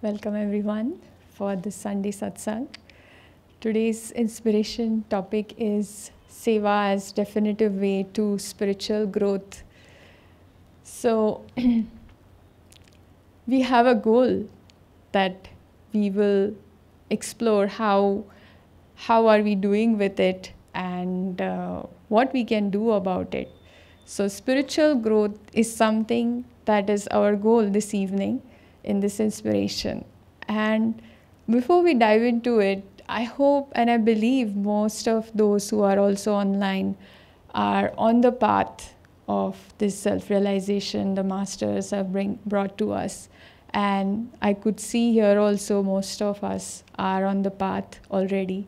Welcome everyone for this Sunday satsang. Today's inspiration topic is Seva as definitive way to spiritual growth. So we have a goal that we will explore how are we doing with it and what we can do about it. So spiritual growth is something that is our goal this evening in this inspiration. And before we dive into it, I hope and I believe most of those who are also online are on the path of this self-realization the masters have brought to us. And I could see here also most of us are on the path already.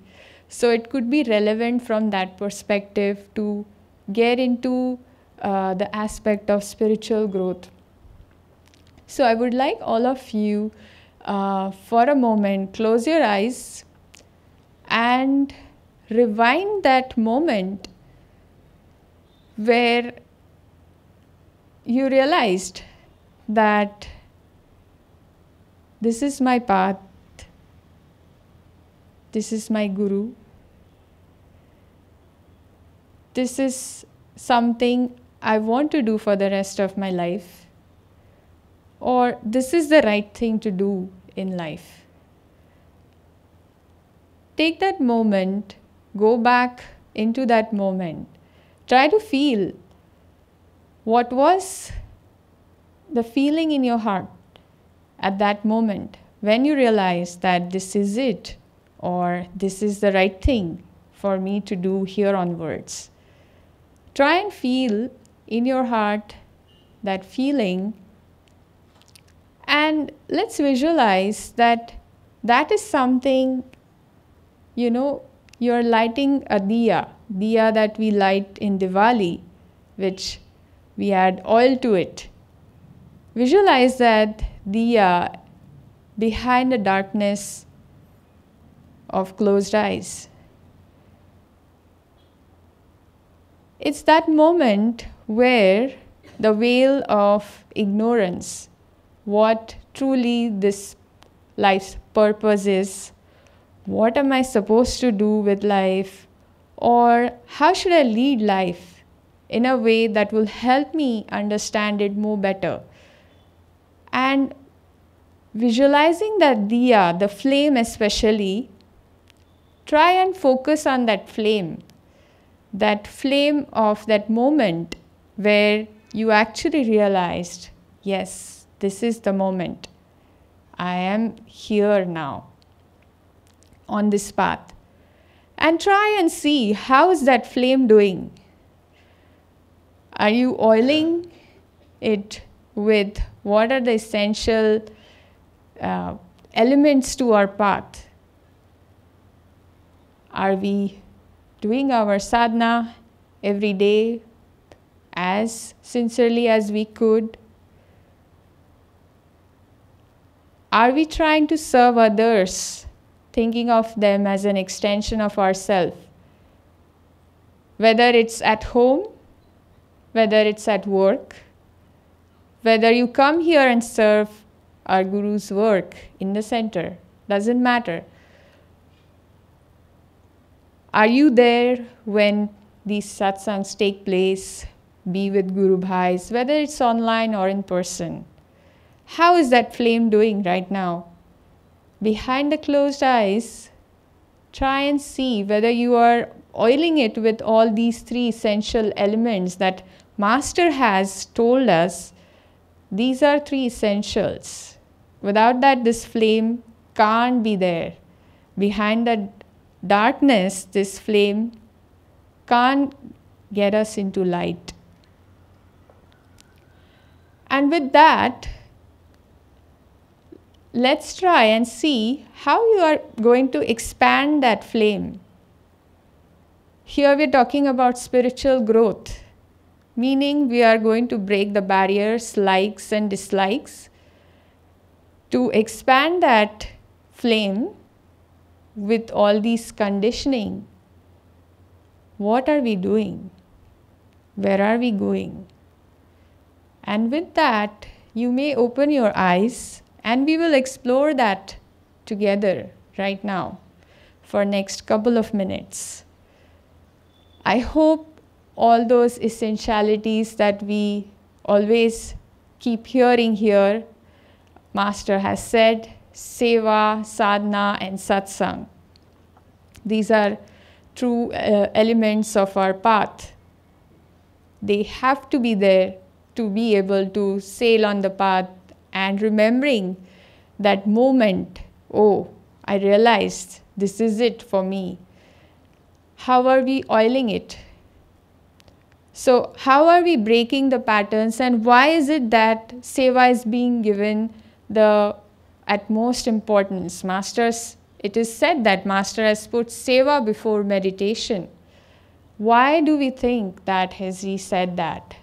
So it could be relevant from that perspective to get into the aspect of spiritual growth. So I would like all of you for a moment, close your eyes and rewind that moment where you realized that this is my path, this is my guru, this is something I want to do for the rest of my life, or this is the right thing to do in life. Take that moment, go back into that moment. Try to feel what was the feeling in your heart at that moment when you realized that this is it, or this is the right thing for me to do here onwards. Try and feel in your heart that feeling. And let's visualize that that is something, you're lighting a diya that we light in Diwali, which we add oil to it. Visualize that diya behind the darkness of closed eyes. It's that moment where the veil of ignorance, what truly this life's purpose is, what am I supposed to do with life, or how should I lead life in a way that will help me understand it more better. And visualizing that diya, the flame especially, try and focus on that flame of that moment where you actually realized, yes, this is the moment. I am here now on this path. And try and see how is that flame doing. Are you oiling it with what are the essential elements to our path? Are we doing our sadhana every day as sincerely as we could? Are we trying to serve others, thinking of them as an extension of ourselves? Whether it's at home, whether it's at work, whether you come here and serve our Guru's work in the center, doesn't matter. Are you there when these satsangs take place, be with Guru Bhais, whether it's online or in person? How is that flame doing right now? Behind the closed eyes, try and see whether you are oiling it with all these three essential elements that Master has told us. These are three essentials. Without that, this flame can't be there. Behind the darkness, this flame can't get us into light. And with that, let's try and see how you are going to expand that flame. Here we're talking about spiritual growth, meaning we are going to break the barriers, likes and dislikes, to expand that flame with all these conditioning. What are we doing? Where are we going? And with that, you may open your eyes And we will explore that together right now for next couple of minutes. I hope all those essentialities that we always keep hearing here, Master has said, Seva, Sadhana and Satsang. These are true elements of our path. They have to be there to be able to sail on the path, and remembering that moment, oh, I realized this is it for me. How are we oiling it? So how are we breaking the patterns, and why is it that Seva is being given the utmost importance? It is said that Master has put Seva before meditation. Why do we think that has he said that?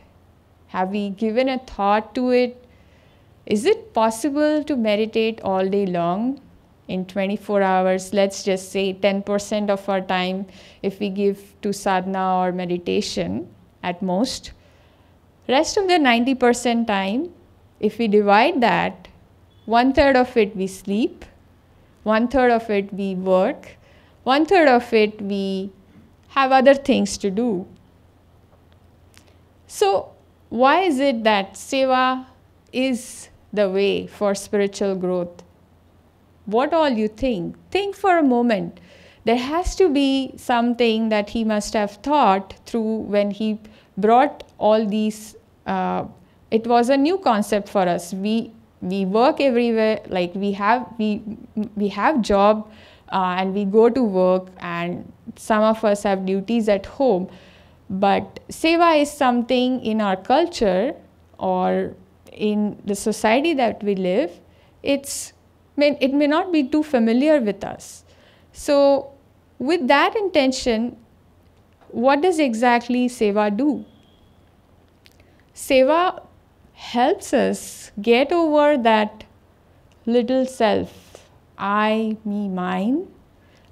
Have we given a thought to it? Is it possible to meditate all day long in 24 hours? Let's just say 10% of our time if we give to sadhana or meditation at most. Rest of the 90% time, if we divide that, 1/3 of it we sleep, 1/3 of it we work, 1/3 of it we have other things to do. So why is it that Seva is the way for spiritual growth? What all you think? Think for a moment. There has to be something that he must have thought through when he brought all these. It was a new concept for us. We work everywhere, like we have job and we go to work, and some of us have duties at home. But Seva is something in our culture or in the society that we live, it may not be too familiar with us. So with that intention, what does exactly Seva do? Seva helps us get over that little self, I, me, mine.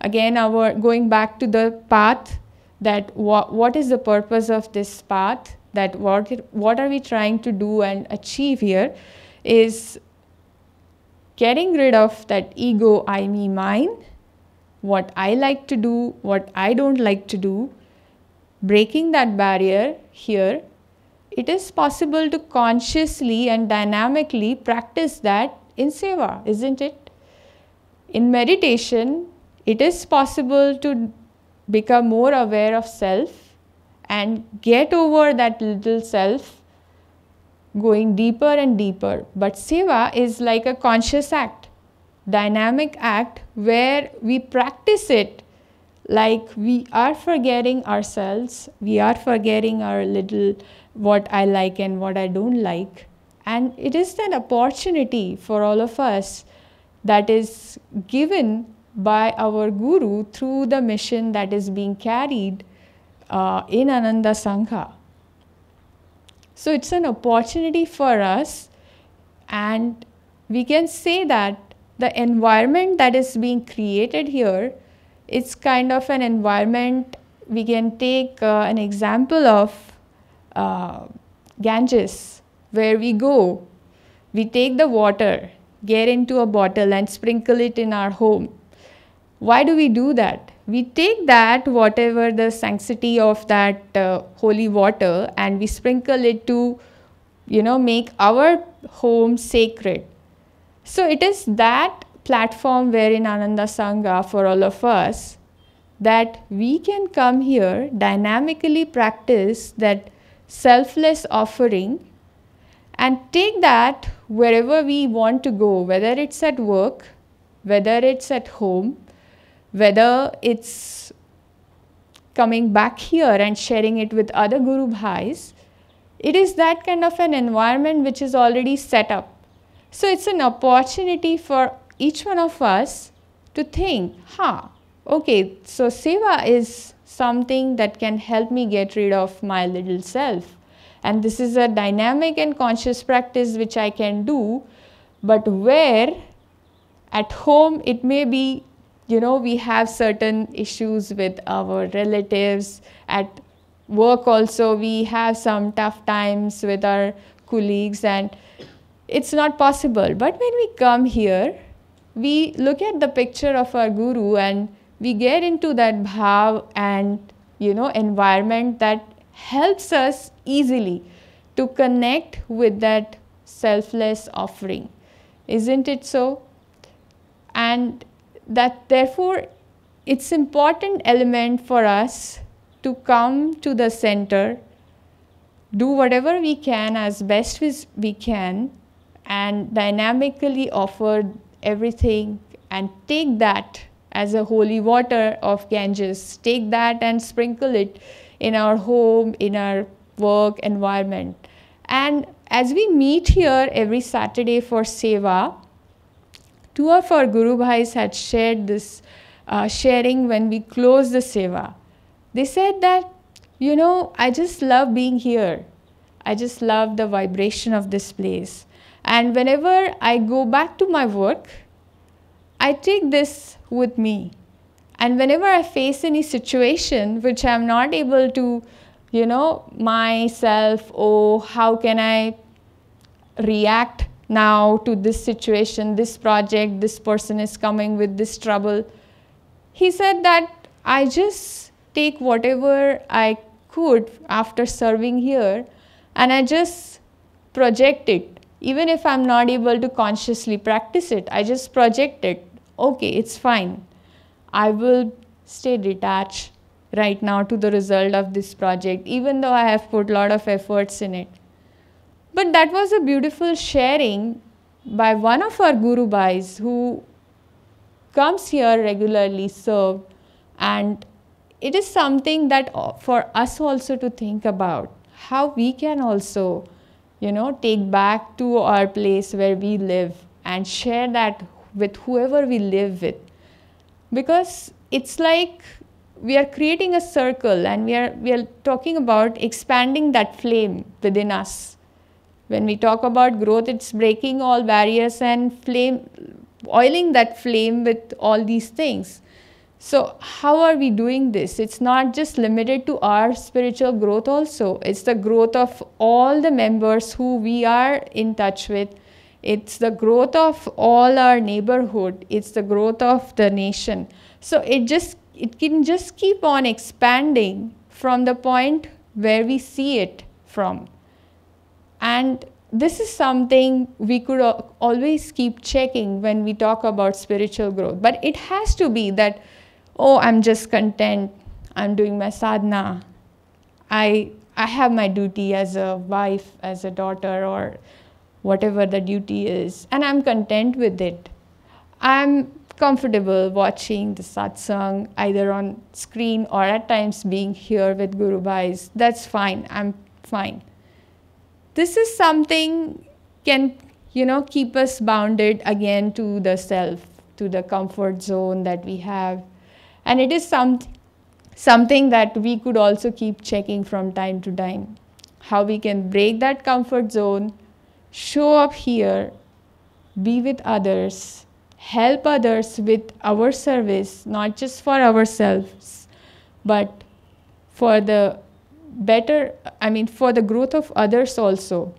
Again, going back to the path, that what is the purpose of this path, that what are we trying to do and achieve here, is getting rid of that ego, I, me, mine, what I like to do, what I don't like to do, breaking that barrier here. It is possible to consciously and dynamically practice that in Seva, isn't it? In meditation, it is possible to become more aware of self and get over that little self, going deeper and deeper. But Seva is like a conscious act, dynamic act, where we practice it like we are forgetting ourselves, we are forgetting our little what I like and what I don't like. And it is an opportunity for all of us that is given by our Guru through the mission that is being carried in Ananda Sangha. So it's an opportunity for us, and we can say that the environment that is being created here, it's kind of an environment. We can take an example of Ganges, where we go, we take the water, get into a bottle and sprinkle it in our home. Why do we do that? We take that, whatever the sanctity of that holy water, and we sprinkle it to, make our home sacred. So it is that platform where in Ananda Sangha for all of us, that we can come here, dynamically practice that selfless offering, and take that wherever we want to go, whether it's at work, whether it's at home, whether it's coming back here and sharing it with other Guru Bhais. It is that kind of an environment which is already set up. So it's an opportunity for each one of us to think, okay, so Seva is something that can help me get rid of my little self. And this is a dynamic and conscious practice which I can do, but where at home it may be, we have certain issues with our relatives. At work also we have some tough times with our colleagues, and it's not possible. But when we come here, we look at the picture of our guru and we get into that bhav and environment that helps us easily to connect with that selfless offering. Isn't it so? And that therefore it's important element for us to come to the center, do whatever we can as best as we can, and dynamically offer everything and take that as a holy water of Ganges. Take that and sprinkle it in our home, in our work environment. And as we meet here every Saturday for Seva, two of our Guru Bhais had shared this sharing when we closed the Seva. They said that, I just love being here. I just love the vibration of this place. And whenever I go back to my work, I take this with me. And whenever I face any situation which I'm not able to, myself, how can I react now to this situation, this project, this person is coming with this trouble. He said that I just take whatever I could after serving here and I just project it. Even if I'm not able to consciously practice it, I just project it. Okay, it's fine. I will stay detached right now to the result of this project, even though I have put a lot of efforts in it. But that was a beautiful sharing by one of our Guru Bhais who comes here regularly, serve, and it is something that for us also to think about, how we can also take back to our place where we live and share that with whoever we live with. Because it's like we are creating a circle and we are talking about expanding that flame within us. When we talk about growth, it's breaking all barriers and oiling that flame with all these things. So how are we doing this? It's not just limited to our spiritual growth also. It's the growth of all the members who we are in touch with. It's the growth of all our neighborhood. It's the growth of the nation. So it can just keep on expanding from the point where we see it from. And this is something we could always keep checking when we talk about spiritual growth. But it has to be that, I'm just content, I'm doing my sadhana, I have my duty as a wife, as a daughter, or whatever the duty is, and I'm content with it. I'm comfortable watching the satsang either on screen or at times being here with Guru Bhais. That's fine, I'm fine. This is something can, keep us bounded again to the self, to the comfort zone that we have. And it is something that we could also keep checking from time to time. How we can break that comfort zone, show up here, be with others, help others with our service, not just for ourselves, but for the for the growth of others also.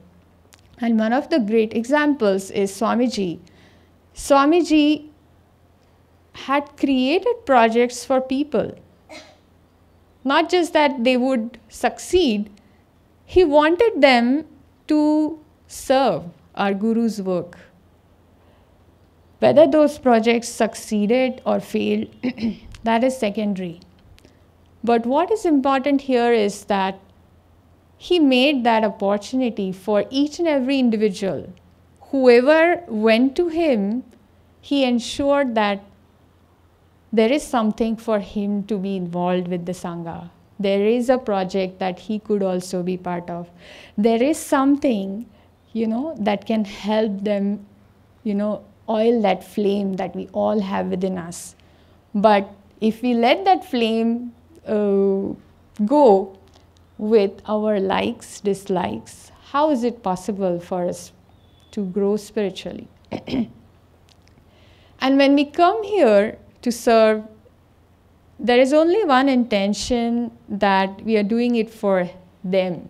And one of the great examples is Swamiji. Swamiji had created projects for people. Not just that they would succeed, he wanted them to serve our Guru's work. Whether those projects succeeded or failed, that is secondary. But what is important here is that he made that opportunity for each and every individual. Whoever went to him, he ensured that there is something for him to be involved with the Sangha. There is a project that he could also be part of. There is something, that can help them, oil that flame that we all have within us. But if we let that flame go with our likes, dislikes, how is it possible for us to grow spiritually? And when we come here to serve, there is only one intention, that we are doing it for them,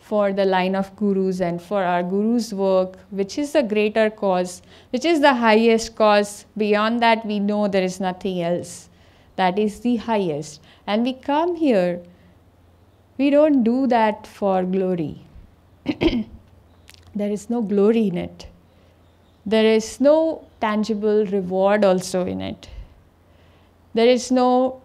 for the line of gurus and for our gurus' work, which is the greater cause, which is the highest cause. Beyond that, we know there is nothing else. That is the highest. And we come here, we don't do that for glory. There is no glory in it. There is no tangible reward also in it. There is no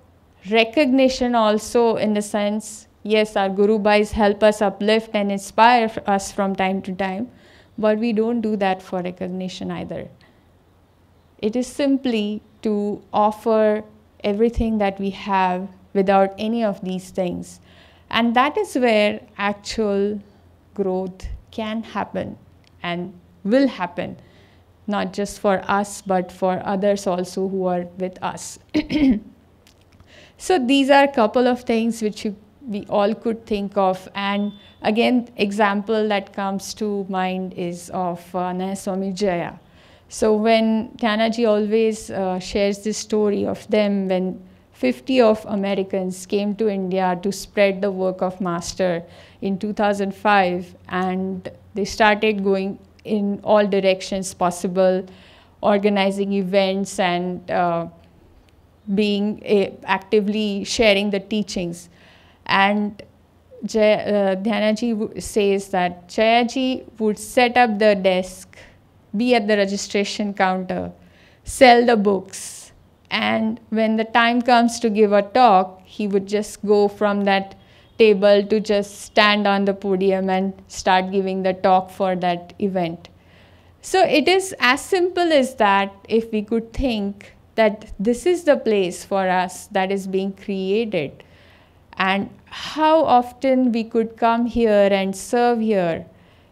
recognition also, in the sense, yes, our Guru Bhais help us uplift and inspire us from time to time, but we don't do that for recognition either. It is simply to offer everything that we have without any of these things. And that is where actual growth can happen and will happen, not just for us, but for others also who are with us. So these are a couple of things which we all could think of. And again, example that comes to mind is of Swami Jaya. So when Tyanaji always shares this story of them when 50 of Americans came to India to spread the work of Master in 2005, and they started going in all directions possible, organizing events and being actively sharing the teachings. And Tyanaji says that Jayaji would set up the desk, be at the registration counter, sell the books, and when the time comes to give a talk, he would just go from that table to just stand on the podium and start giving the talk for that event. So it is as simple as that. If we could think that this is the place for us that is being created, and how often we could come here and serve here,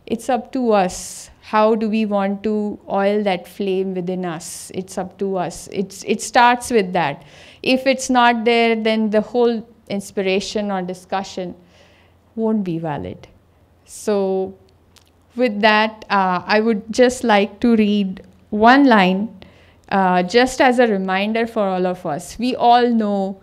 it's up to us. How do we want to oil that flame within us? It's up to us. It starts with that. If it's not there, then the whole inspiration or discussion won't be valid. So with that, I would just like to read one line just as a reminder for all of us. We all know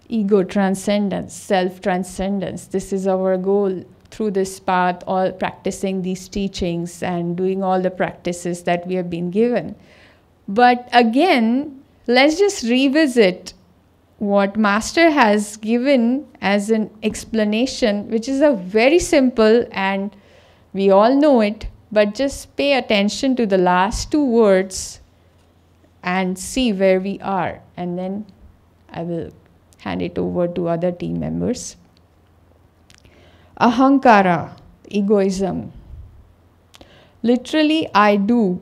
ego transcendence, self-transcendence. This is our goal through this path, all practicing these teachings and doing all the practices that we have been given. But again, let's just revisit what Master has given as an explanation, which is a very simple, and we all know it, but just pay attention to the last two words and see where we are. And then I will hand it over to other team members. Ahankara, egoism. Literally, I do.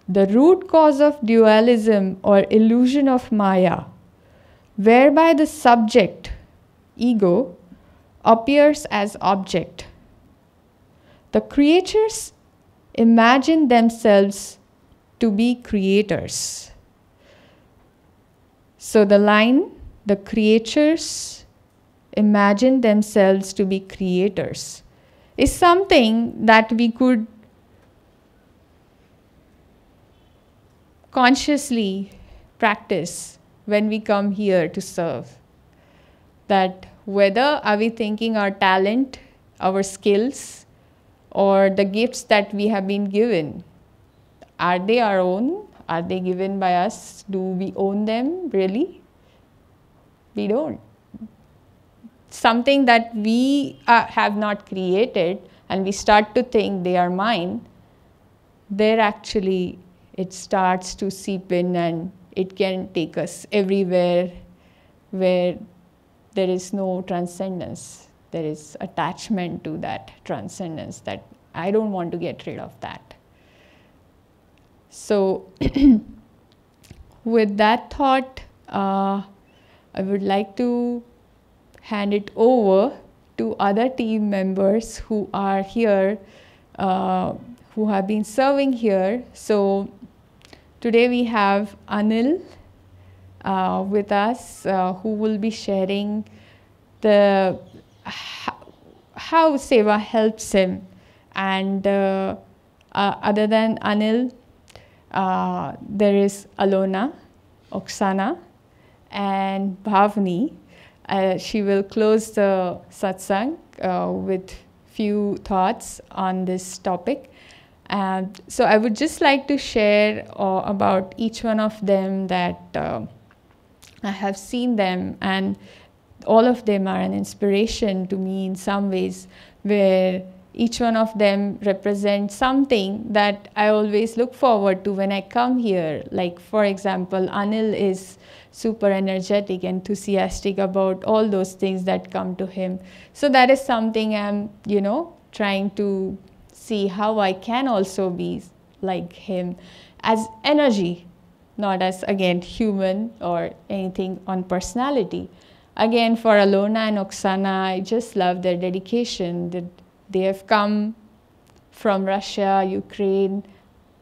The root cause of dualism or illusion of Maya, whereby the subject, ego, appears as object. The creatures imagine themselves to be creators. So the line, the creatures imagine themselves to be creators, is something that we could consciously practice when we come here to serve. That whether are we thinking our talent, our skills, or the gifts that we have been given, are they our own? Are they given by us? Do we own them really? We don't. Something that we have not created and we start to think they are mine, there actually it starts to seep in and it can take us everywhere where there is no transcendence. There is attachment to that transcendence that I don't want to get rid of that. So with that thought, I would like to hand it over to other team members who are here, who have been serving here. So today we have Anil with us, who will be sharing the how Seva helps him. And other than Anil, there is Alona, Oksana, and Bhavni. She will close the satsang with few thoughts on this topic. So I would just like to share about each one of them, that I have seen them, and all of them are an inspiration to me in some ways, where each one of them represents something that I always look forward to when I come here. Like, for example, Anil is super energetic, enthusiastic about all those things that come to him. So that is something I'm, trying to see how I can also be like him as energy, not as, again, human or anything on personality. Again, for Alona and Oksana, I just love their dedication. That they have come from Russia, Ukraine,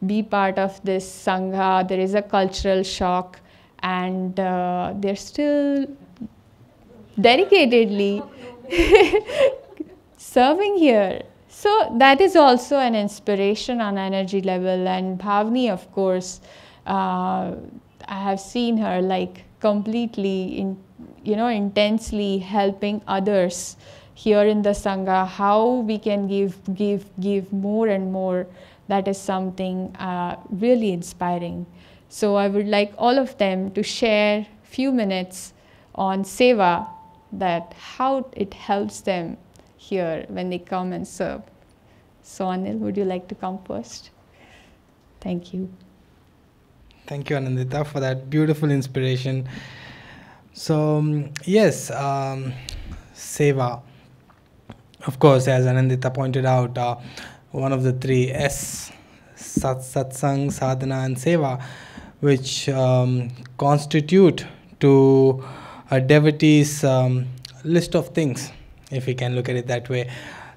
be part of this Sangha. There is a cultural shock, and they're still dedicatedly serving here. So that is also an inspiration on energy level. And Bhavni, of course, I have seen her like completely intensely helping others here in the Sangha, how we can give more and more. That is something really inspiring. So I would like all of them to share few minutes on Seva, that how it helps them here when they come and serve. So Anil, would you like to come first? Thank you. Thank you, Anandita, for that beautiful inspiration. So, yes, Seva. Of course, as Anandita pointed out, one of the three S, Satsang, Sadhana and Seva, which constitute to a devotee's list of things, if we can look at it that way,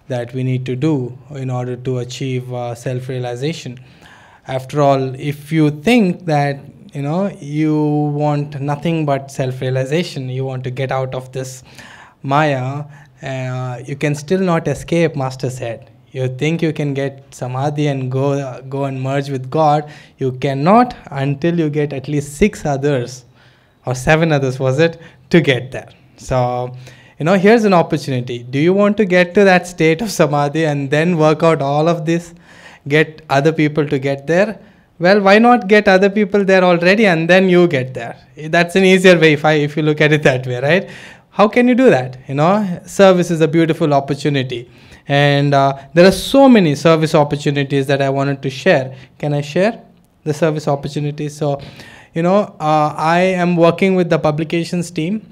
that we need to do in order to achieve self-realization. After all, if you think that you want nothing but self-realization, you want to get out of this Maya, you can still not escape, Master said. You think you can get samadhi and go and merge with God. You cannot until you get at least 6 others or 7 others, was it, to get there. So, here's an opportunity. Do you want to get to that state of samadhi and then work out all of this, get other people to get there? Well, why not get other people there already and then you get there? That's an easier way if you look at it that way, right? How can you do that? Service is a beautiful opportunity. And there are so many service opportunities that I wanted to share. Can I share the service opportunities? So, I am working with the publications team.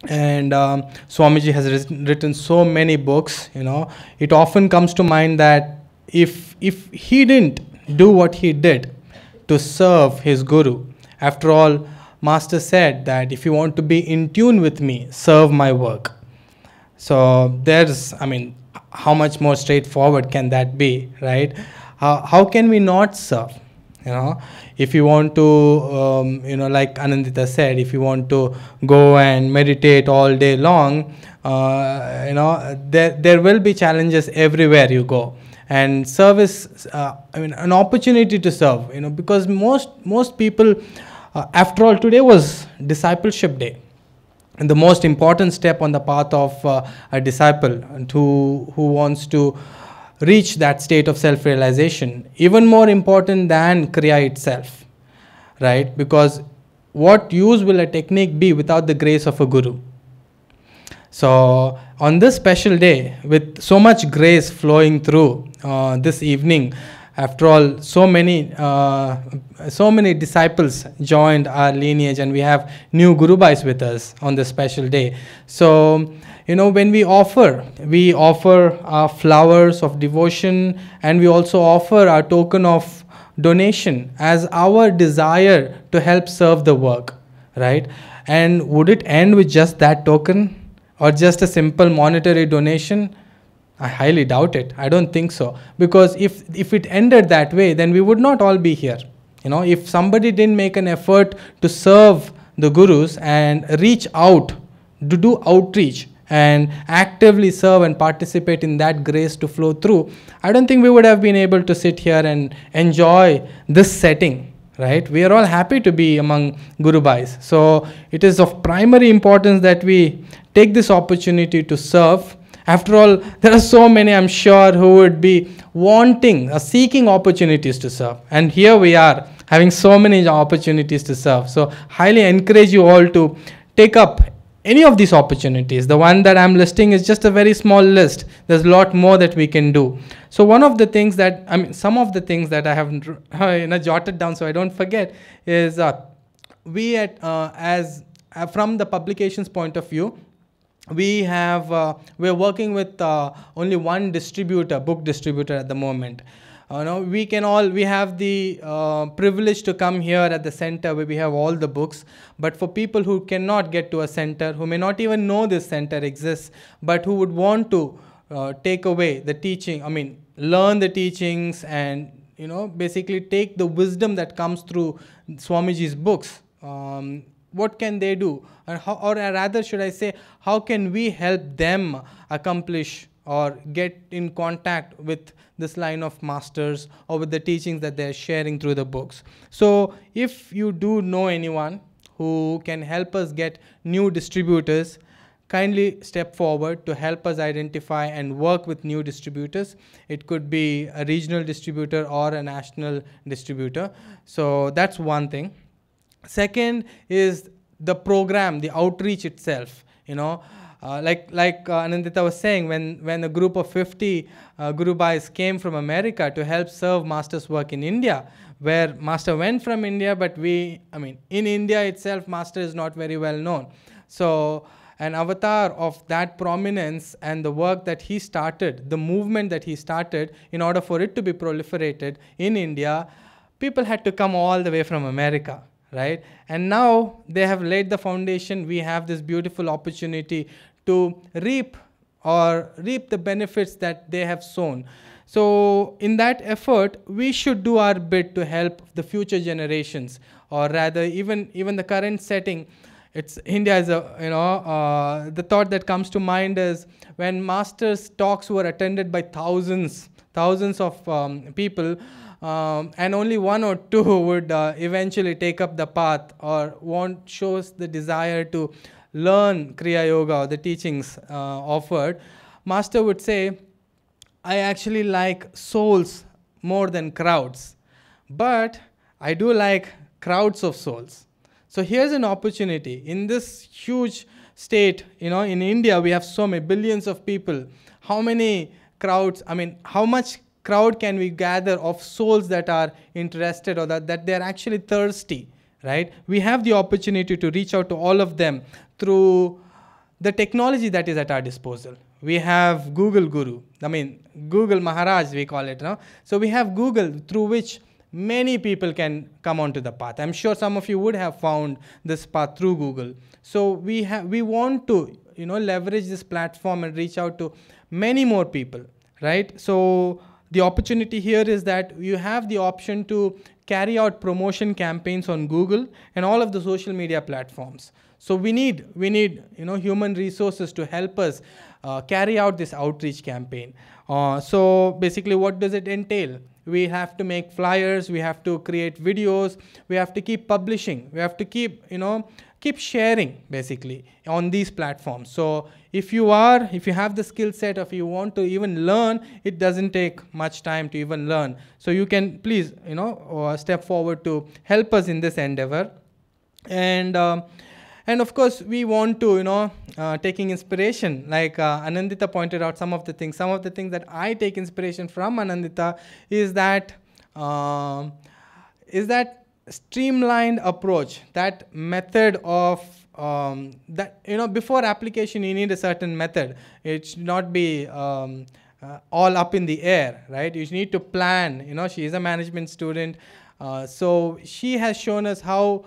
And Swamiji has written so many books. It often comes to mind that if he didn't do what he did to serve his guru, after all, Master said that if you want to be in tune with me, serve my work. So how much more straightforward can that be, right? How can we not serve? If you want to, like Anandita said, if you want to go and meditate all day long, there will be challenges everywhere you go. And service, an opportunity to serve, because most people, after all, today was discipleship day. And the most important step on the path of a disciple who wants to reach that state of self-realization, even more important than Kriya itself, right? Because what use will a technique be without the grace of a guru? So on this special day, with so much grace flowing through this evening, after all, so many disciples joined our lineage, and we have new Guru Bhais with us on this special day. So, when we offer our flowers of devotion, and we also offer our token of donation as our desire to help serve the work, right? And would it end with just that token or just a simple monetary donation? I highly doubt it. I don't think so. Because if it ended that way, then we would not all be here. If somebody didn't make an effort to serve the gurus and reach out, to do outreach and actively serve and participate in that grace to flow through, I don't think we would have been able to sit here and enjoy this setting, right? We are all happy to be among Guru Bhais. So it is of primary importance that we take this opportunity to serve After all, there are so many, I'm sure, who would be wanting or seeking opportunities to serve. And here we are, having so many opportunities to serve. So highly encourage you all to take up any of these opportunities. The one that I'm listing is just a very small list. There's a lot more that we can do. So one of the things that, I mean, some of the things that I have jotted down so I don't forget is we at, from the publications point of view, we have, we're working with only one distributor, book distributor at the moment. No, we have the privilege to come here at the center where we have all the books. But for people who cannot get to a center, who may not even know this center exists, but who would want to take away the teaching, I mean, learn the teachings and, basically take the wisdom that comes through Swamiji's books, what can they do? And how, or rather should I say, how can we help them accomplish or get in contact with this line of masters or with the teachings that they're sharing through the books? So if you do know anyone who can help us get new distributors, kindly step forward to help us identify and work with new distributors. It could be a regional distributor or a national distributor. So that's one thing. Second is the program, the outreach itself. Like Anandita was saying, when a group of 50 Guru Bhais came from America to help serve Master's work in India, where Master went from India, but in India itself, Master is not very well known. So an avatar of that prominence and the work that he started, the movement that he started, in order for it to be proliferated in India, people had to come all the way from America. Right? And now they have laid the foundation. We have this beautiful opportunity to reap the benefits that they have sown. So in that effort, we should do our bit to help the future generations, or rather even the current setting. It's India is the thought that comes to mind is when Master's talks were attended by thousands of people, and only one or two would eventually take up the path or shows the desire to learn Kriya Yoga or the teachings offered. Master would say, I actually like souls more than crowds, but I do like crowds of souls. So here's an opportunity. In this huge state, in India, we have so many billions of people. How many crowds, how much crowd can we gather of souls that are interested or that they're actually thirsty, right? We have the opportunity to reach out to all of them through the technology that is at our disposal. We have Google Guru, Google Maharaj we call it. No? So we have Google through which many people can come onto the path. I'm sure some of you would have found this path through Google. So we want to leverage this platform and reach out to many more people, right? So the opportunity here is that you have the option to carry out promotion campaigns on Google and all of the social media platforms. So we need human resources to help us carry out this outreach campaign. So basically, what does it entail? We have to make flyers, we have to create videos, we have to keep publishing, we have to keep sharing basically on these platforms. So if you have the skill set, if you want to even learn, it doesn't take much time to even learn. So you can please step forward to help us in this endeavor. And of course, we want to, taking inspiration, like Anandita pointed out some of the things that I take inspiration from Anandita is that streamlined approach, that method of, before application, you need a certain method. It should not be all up in the air, right? You need to plan. She is a management student. So she has shown us how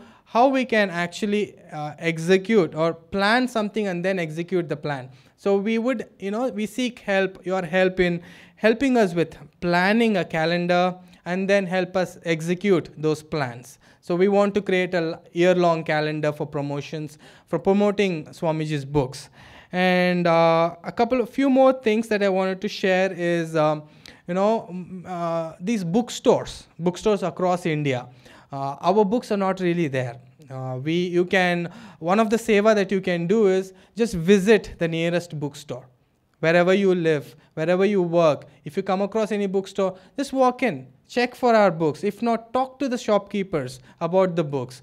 we can actually execute or plan something and then execute the plan. So we seek your help in helping us with planning a calendar and then help us execute those plans. So we want to create a year-long calendar for promoting Swamiji's books. And a few more things that I wanted to share is, these bookstores across India. Our books are not really there. One of the seva that you can do is just visit the nearest bookstore. wherever you live, wherever you work. If you come across any bookstore, just walk in, check for our books. If not, talk to the shopkeepers about the books.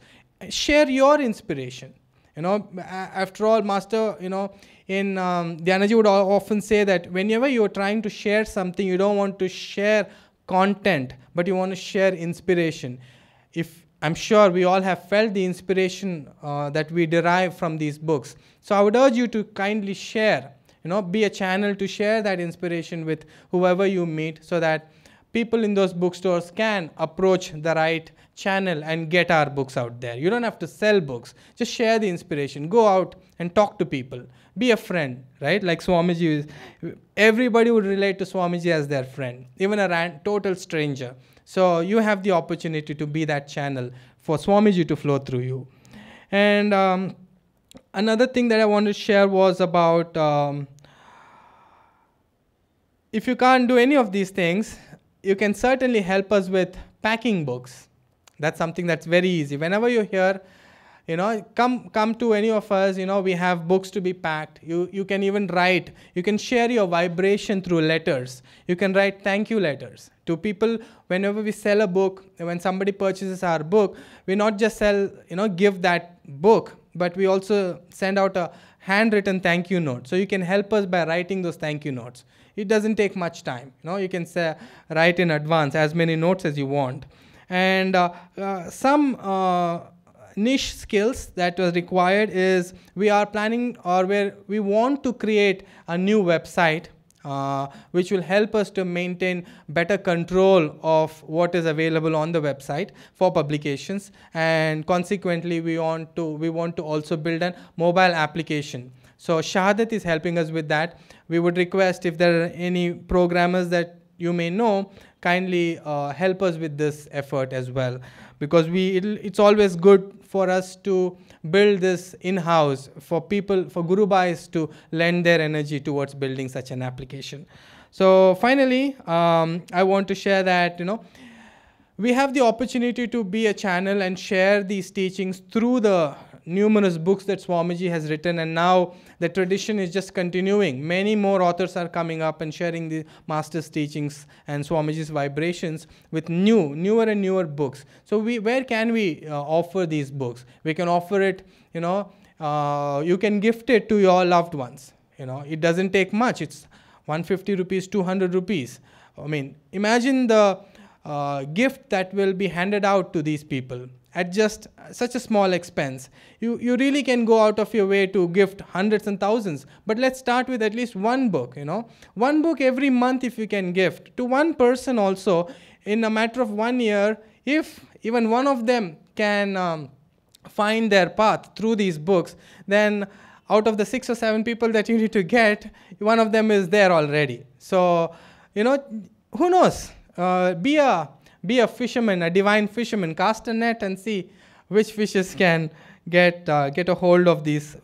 Share your inspiration. After all, Master, in Dhyanaji would often say that whenever you're trying to share something, you don't want to share content, but you want to share inspiration. I'm sure we all have felt the inspiration that we derive from these books. So I would urge you to kindly share, be a channel to share that inspiration with whoever you meet, so that people in those bookstores can approach the right channel and get our books out there. You don't have to sell books. Just share the inspiration. Go out and talk to people. Be a friend, right? Like Swamiji, everybody would relate to Swamiji as their friend, even a total stranger. So you have the opportunity to be that channel for Swamiji to flow through you. And another thing that I wanted to share was about if you can't do any of these things, you can certainly help us with packing books. That's something that's very easy. Whenever you're here, come to any of us. We have books to be packed. You can even write. You can share your vibration through letters. You can write thank you letters to people. Whenever we sell a book, when somebody purchases our book, we not just give that book, but we also send out a handwritten thank you note. So you can help us by writing those thank you notes. It doesn't take much time. You can write in advance as many notes as you want. And some niche skills that was required is we are planning, or where we want to create a new website which will help us to maintain better control of what is available on the website for publications. And consequently, we want to also build a mobile application. So Shahadat is helping us with that. We would request, if there are any programmers that you may know, kindly help us with this effort as well, because it's always good for us to build this in-house, for Guru Bhais to lend their energy towards building such an application. So finally, I want to share that we have the opportunity to be a channel and share these teachings through the numerous books that Swamiji has written, and now the tradition is just continuing. Many more authors are coming up and sharing the Master's teachings and Swamiji's vibrations with newer and newer books. So where can we offer these books? We can offer it, you can gift it to your loved ones. It doesn't take much. It's 150 rupees, 200 rupees. I mean, imagine the gift that will be handed out to these people at just such a small expense. You really can go out of your way to gift hundreds and thousands, but let's start with at least one book. One book every month if you can gift to one person also in a matter of 1 year. If even one of them can find their path through these books, then out of the 6 or 7 people that you need to get, one of them is there already. So, who knows? Be a fisherman, a divine fisherman. Cast a net and see which fishes can get a hold of this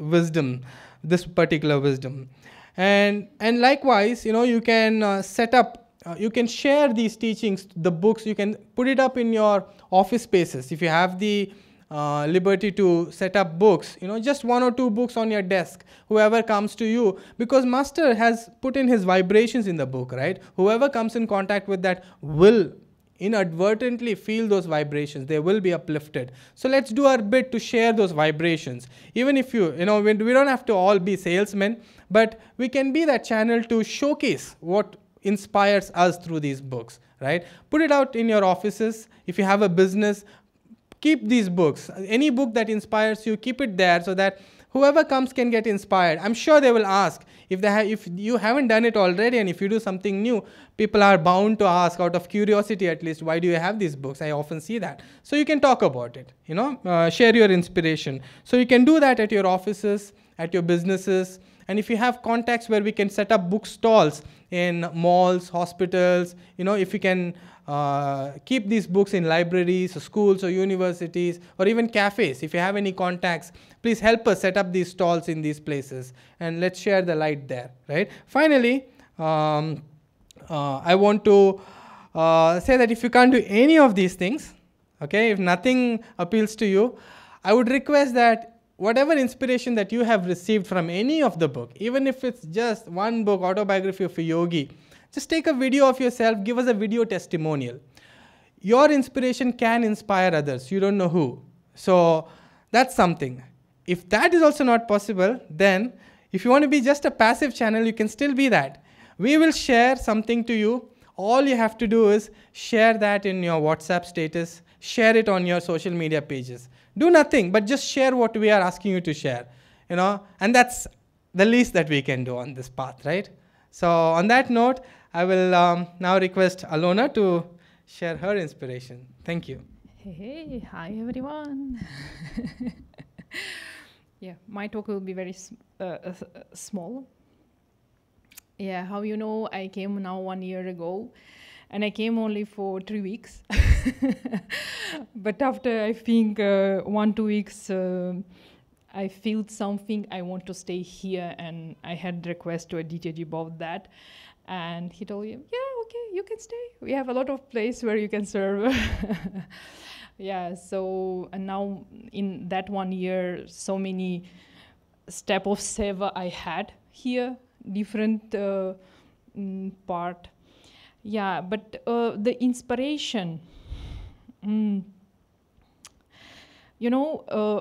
particular wisdom. And likewise, you can set up, you can share these teachings, the books. You can put it up in your office spaces. If you have the liberty to set up books, just 1 or 2 books on your desk, whoever comes to you, because Master has put in his vibrations in the book, right? Whoever comes in contact with that will inadvertently feel those vibrations. They will be uplifted. So let's do our bit to share those vibrations. Even if we don't have to all be salesmen, but we can be that channel to showcase what inspires us through these books, right? Put it out in your offices. If you have a business, keep these books. Any book that inspires you, keep it there so that whoever comes can get inspired. I'm sure they will ask. If you haven't done it already, and if you do something new, people are bound to ask, out of curiosity at least, why do you have these books? I often see that. So you can talk about it, share your inspiration. So you can do that at your offices, at your businesses. And if you have contacts where we can set up book stalls in malls, hospitals, if you can keep these books in libraries or schools or universities or even cafes. If you have any contacts, please help us set up these stalls in these places, and let's share the light there, right? Finally, I want to say that if you can't do any of these things, okay, if nothing appeals to you, I would request that whatever inspiration that you have received from any of the book, even if it's just one book, Autobiography of a Yogi, just take a video of yourself, give us a video testimonial. Your inspiration can inspire others. You don't know who. So that's something. If that is also not possible, then if you want to be just a passive channel, you can still be that. We will share something to you. All you have to do is share that in your WhatsApp status, share it on your social media pages. Do nothing, but just share what we are asking you to share, and that's the least that we can do on this path, right? So on that note, I will now request Alona to share her inspiration. Thank you. Hey, hi everyone. Yeah, my talk will be very small. Yeah, how you know, I came now 1 year ago, and I came only for 3 weeks. But after, I think, 1-2 weeks, I felt something, I want to stay here, and I had request to a DJG about that. And he told me, yeah, okay, you can stay. We have a lot of place where you can serve. Yeah, so, and now in that 1 year, so many step of Seva I had here, different part. Yeah, but the inspiration, I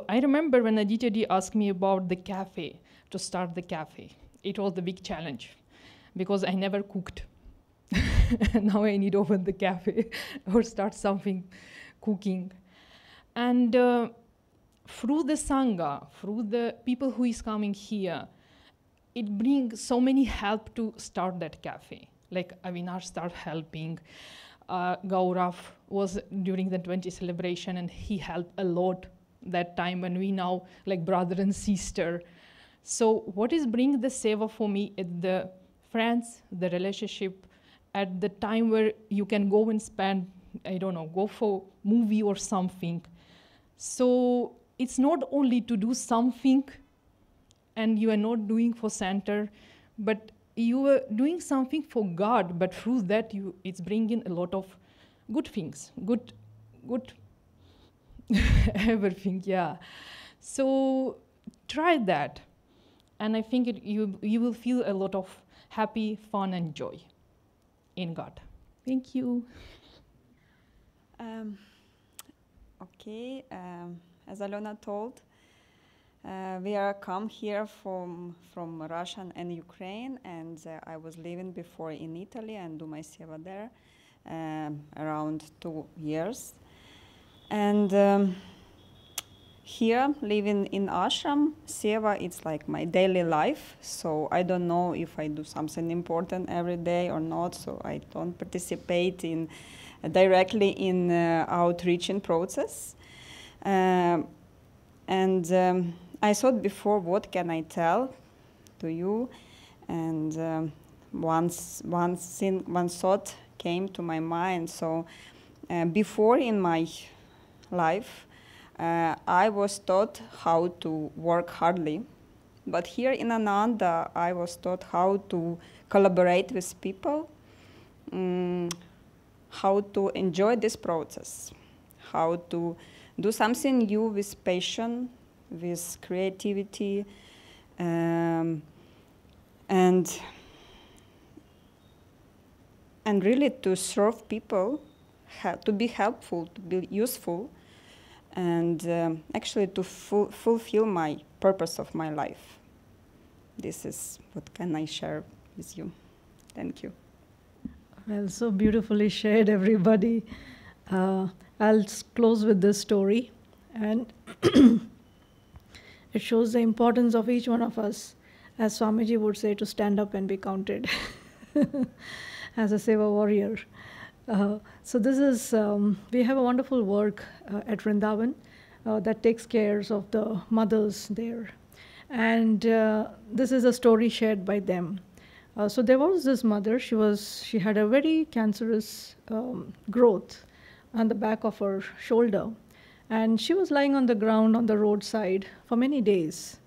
remember when Aditya asked me about the cafe, to start the cafe. It was the big challenge because I never cooked. Now I need to open the cafe or start something cooking. And through the Sangha, through the people who is coming here, it brings so many help to start that cafe. Like Avinash started helping. Gaurav was during the 20th celebration, and he helped a lot that time, when we now like brother and sister. So what is bring the Seva for me is the friends, the relationship, at the time where you can go and spend, I don't know, go for movie or something. So it's not only to do something and you are not doing for center, but you are doing something for God, but through that it's bringing a lot of good things, good everything, yeah. So try that, and I think you will feel a lot of happy, fun, and joy in God. Thank you. Okay, as Alona told, we are come here from Russia and Ukraine, and I was living before in Italy and do my Seva there around 2 years. And here, living in ashram, Seva, it's like my daily life, so I don't know if I do something important every day or not, so I don't participate directly in outreaching process. I thought before, what can I tell to you? And one thought came to my mind. So before in my life, I was taught how to work hardly. But here in Ananda, I was taught how to collaborate with people, how to enjoy this process, how to do something new with passion, with creativity, and really to serve people, to be helpful, to be useful, and actually to fulfill my purpose of my life. This is what can I share with you. Thank you. Well, so beautifully shared, everybody. I'll close with this story, and it shows the importance of each one of us, as Swamiji would say, to stand up and be counted as a Seva warrior. So this is, we have a wonderful work at Vrindavan that takes care of the mothers there. And this is a story shared by them. So there was this mother, she had a very cancerous growth on the back of her shoulder. And she was lying on the ground on the roadside for many days.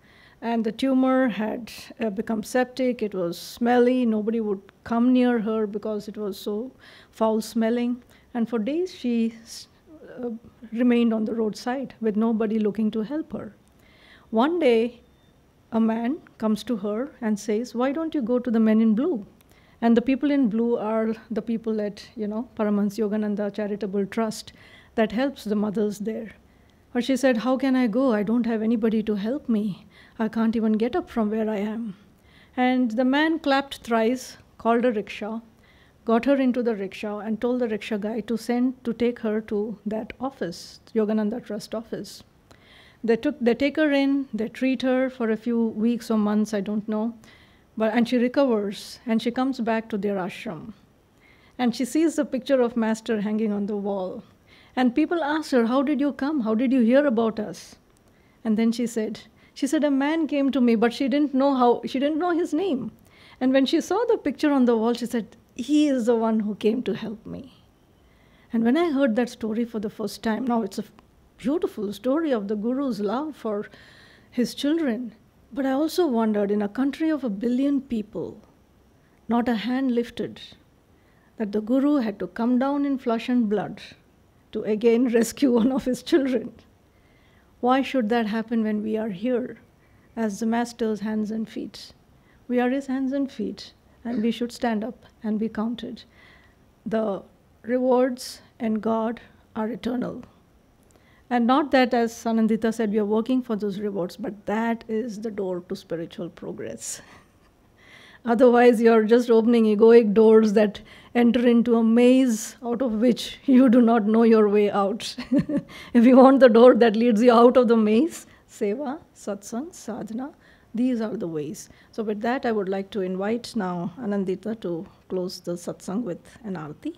And the tumor had become septic, it was smelly, nobody would come near her because it was so foul smelling. And for days she remained on the roadside with nobody looking to help her. One day, a man comes to her and says, "Why don't you go to the men in blue?" And the people in blue are the people at, Paramahansa Yogananda Charitable Trust that helps the mothers there. But she said, "How can I go? I don't have anybody to help me. I can't even get up from where I am." And the man clapped thrice, called a rickshaw, got her into the rickshaw, and told the rickshaw guy to take her to that office, Yogananda Trust office. They take her in, they treat her for a few weeks or months, I don't know, and she recovers, and she comes back to their ashram. And she sees the picture of Master hanging on the wall. And people ask her, "How did you come? How did you hear about us?" And then she said, "A man came to me, but she didn't know his name. And when she saw the picture on the wall, she said, 'He is the one who came to help me.'" And when I heard that story for the first time, now it's a beautiful story of the Guru's love for his children. But I also wondered, in a country of 1 billion people, not a hand lifted, that the Guru had to come down in flesh and blood to again rescue one of his children. Why should that happen when we are here as the Master's hands and feet? We are his hands and feet, and we should stand up and be counted. The rewards and God are eternal. And not that, as Anandita said, we are working for those rewards, but that is the door to spiritual progress. Otherwise, you're just opening egoic doors that enter into a maze out of which you do not know your way out. If you want the door that leads you out of the maze, Seva, Satsang, Sadhana, these are the ways. So with that, I would like to invite now Anandita to close the satsang with an arati.